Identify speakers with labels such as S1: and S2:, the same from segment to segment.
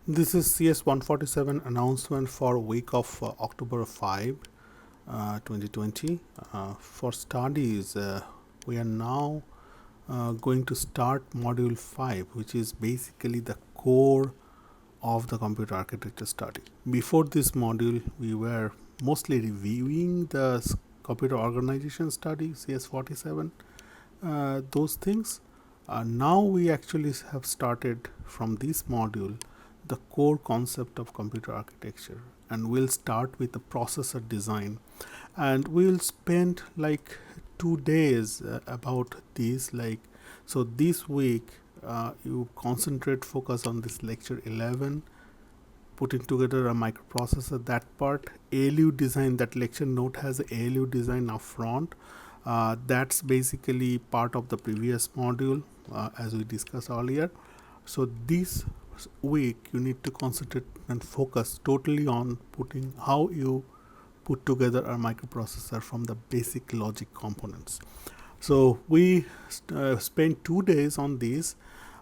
S1: This is CS147 announcement for week of October 5, 2020. For studies, we are now going to start module 5, which is basically the core of the computer architecture study. Before this module, we were mostly reviewing the computer organization study, CS47, those things. Now we actually have started from this module the core concept of computer architecture, and we'll start with the processor design, and we'll spend like 2 days about this. So this week you focus on this lecture 11, putting together a microprocessor, that part. ALU design, that lecture note has a ALU design up front. That's basically part of the previous module, as we discussed earlier. So this week you need to concentrate and focus totally on putting how you put together a microprocessor from the basic logic components. So we spent 2 days on this.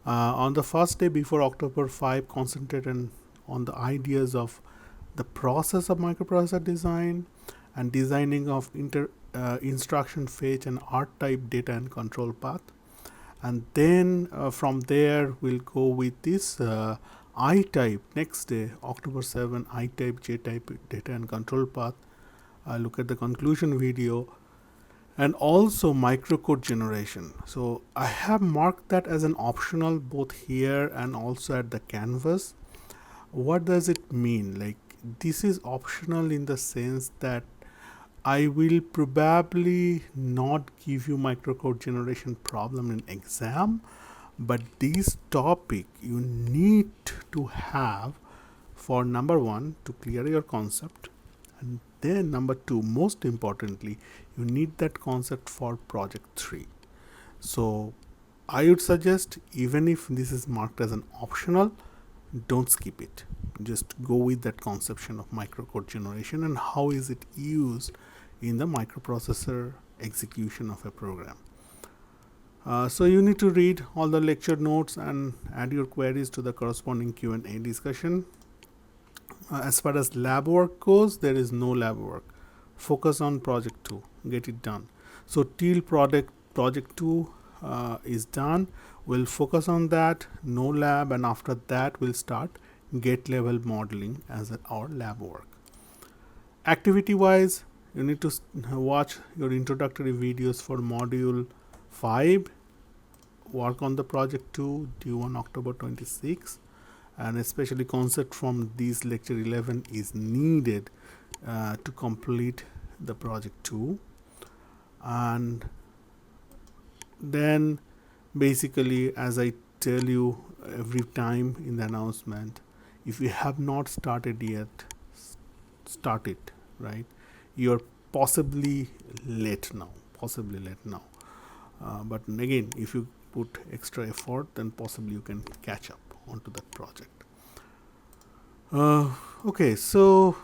S1: On the first day before October 5, concentrated on the ideas of the process of microprocessor design and designing of instruction fetch and R type data and control path. And then from there we'll go with this I type. Next day, October 7, I type, J type data and control path. Look at the conclusion video, and also microcode generation. So I have marked that as an optional both here and also at the canvas. What does it mean? Like, this is optional in the sense that I will probably not give you microcode generation problem in exam, but this topic you need to have for number one, to clear your concept, and then number two, most importantly, you need that concept for project 3. So I would suggest, even if this is marked as an optional, don't skip it. Just go with that conception of microcode generation and how is it used in the microprocessor execution of a program. So you need to read all the lecture notes and add your queries to the corresponding Q&A discussion. As far as lab work goes, there is no lab work. Focus on project 2, get it done. So till project 2 is done, we'll focus on that, no lab, and after that we'll start gate level modeling as our lab work. Activity wise, you need to watch your introductory videos for module 5, work on the project 2 due on October 26, and especially concept from this lecture 11 is needed to complete the project 2. And then basically, as I tell you every time in the announcement, if you have not started yet, start it, right? You're possibly late now, but again, if you put extra effort, then possibly you can catch up onto that project. Okay, so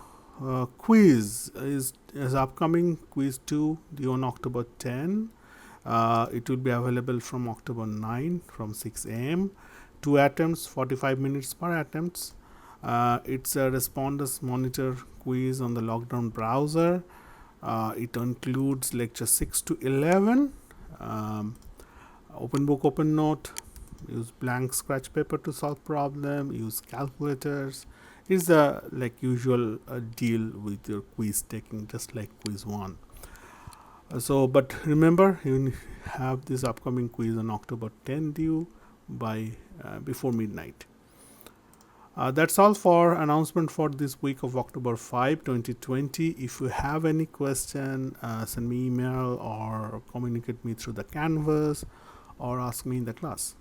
S1: quiz is upcoming. Quiz 2 due on October 10. It will be available from October 9 from 6 a.m. 2 attempts, 45 minutes per attempt. It's a responders monitor quiz on the lockdown browser. It includes lecture 6 to 11. Open book, open note. Use blank scratch paper to solve problem. Use calculators. It's a like usual deal with your quiz taking, just like quiz 1. So, but remember, you have this upcoming quiz on October 10 due by before midnight. That's all for announcement for this week of October 5, 2020. If you have any question, send me email or communicate me through the canvas or ask me in the class.